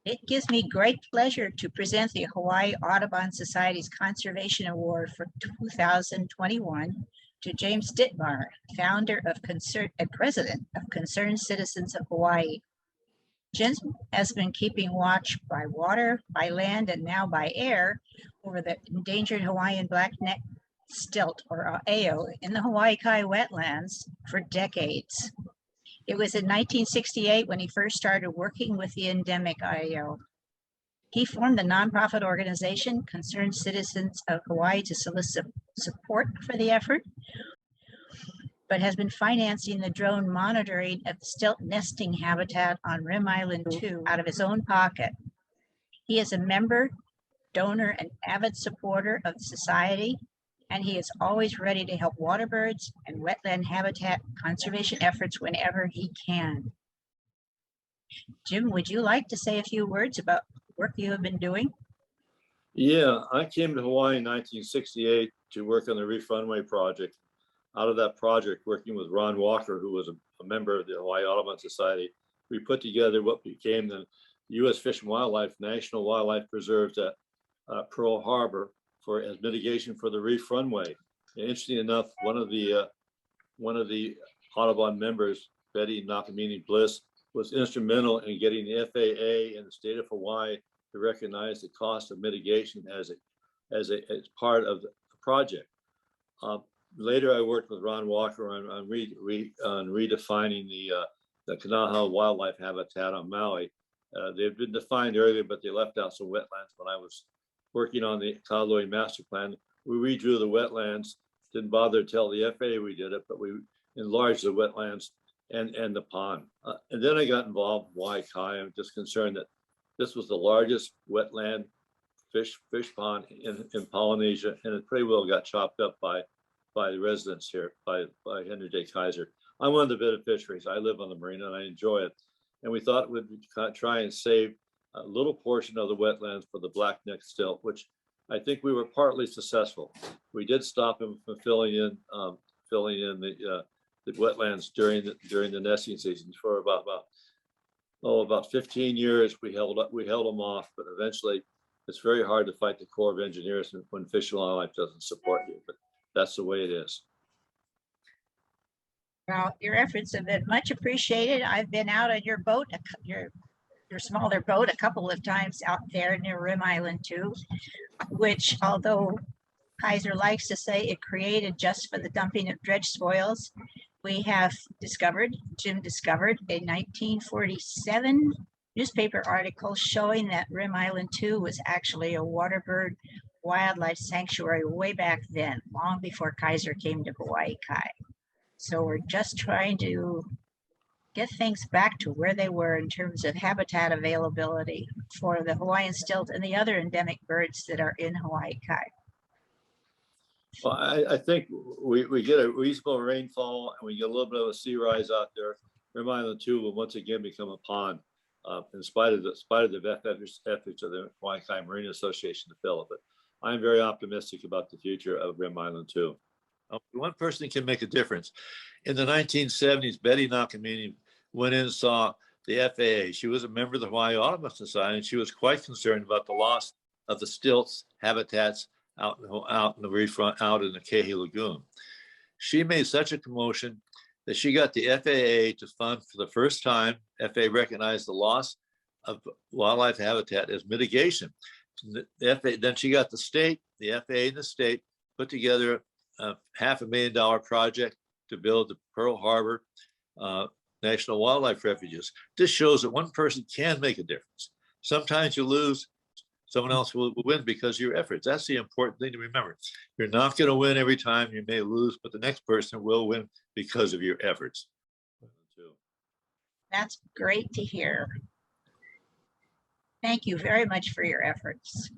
It gives me great pleasure to present the Hawaii Audubon Society's Conservation Award for 2021 to James Dittmar, founder of and president of Concerned Citizens of Hawaii. Jim has been keeping watch by water, by land, and now by air over the endangered Hawaiian blackneck stilt, or AO, in the Hawaii Kai wetlands for decades. It was in 1968 when he first started working with the endemic AO. He formed the nonprofit organization Concerned Citizens of Hawaii to solicit support for the effort, but has been financing the drone monitoring of the stilt nesting habitat on Rim Island 2 out of his own pocket. He is a member, donor, and avid supporter of the society, and he is always ready to help waterbirds and wetland habitat conservation efforts whenever he can. Jim, would you like to say a few words about the work you have been doing? Yeah, I came to Hawaii in 1968 to work on the Reef Runway project. Out of that project, working with Ron Walker, who was a member of the Hawaii Audubon Society, we put together what became the U.S. Fish and Wildlife National Wildlife Preserves at Pearl Harbor as mitigation for the Reef Runway. And interesting enough, one of the Audubon members, Betty Nakamini Bliss, was instrumental in getting the FAA and the state of Hawaii to recognize the cost of mitigation as part of the project. Later, I worked with Ron Walker on redefining the Kanaha wildlife habitat on Maui. They've been defined earlier, but they left out some wetlands. When I was working on the Kaului master plan, we redrew the wetlands. Didn't bother to tell the FAA we did it, but we enlarged the wetlands and the pond. And then I got involved in Hawaii Kai. I'm just concerned that this was the largest wetland fish pond in Polynesia, and it pretty well got chopped up by the residents here, by Henry J. Kaiser. I'm one of the beneficiaries. I live on the marina and I enjoy it. And we thought we'd try and save a little portion of the wetlands for the blackneck stilt, which I think we were partly successful. We did stop him from filling in the wetlands during the nesting season for about 15 years. We held them off, but eventually it's very hard to fight the Corps of Engineers when Fish and Wildlife doesn't support you. But that's the way it is. Well, your efforts have been much appreciated. I've been out on your boat, your smaller boat, a couple of times out there near Rim Island 2, which, although Kaiser likes to say it created just for the dumping of dredge spoils, we have Jim discovered a 1947 newspaper article showing that Rim Island 2 was actually a waterbird wildlife sanctuary way back then, long before Kaiser came to Hawaii Kai. So we're just trying to get things back to where they were in terms of habitat availability for the Hawaiian stilt and the other endemic birds that are in Hawaii Kai. Well, I think we get a reasonable rainfall and we get a little bit of a sea rise out there. Rim Island 2 will once again become a pond, in spite of the efforts of the Hawaii Kai Marine Association to fill it. But I'm very optimistic about the future of Rim Island 2. One person can make a difference. In the 1970s, Betty Nakamini went in and saw the FAA. She was a member of the Hawaii Audubon Society, and she was quite concerned about the loss of the stilts habitats out in the reef front, out in the Kehi Lagoon. She made such a commotion that she got the FAA to fund for the first time. FAA recognized the loss of wildlife habitat as mitigation. Then she got the FAA and the state put together a $500,000 project to build the Pearl Harbor National Wildlife Refuges. This shows that one person can make a difference. Sometimes you lose, someone else will win because of your efforts. That's the important thing to remember. You're not going to win every time. You may lose, but the next person will win because of your efforts. That's great to hear. Thank you very much for your efforts.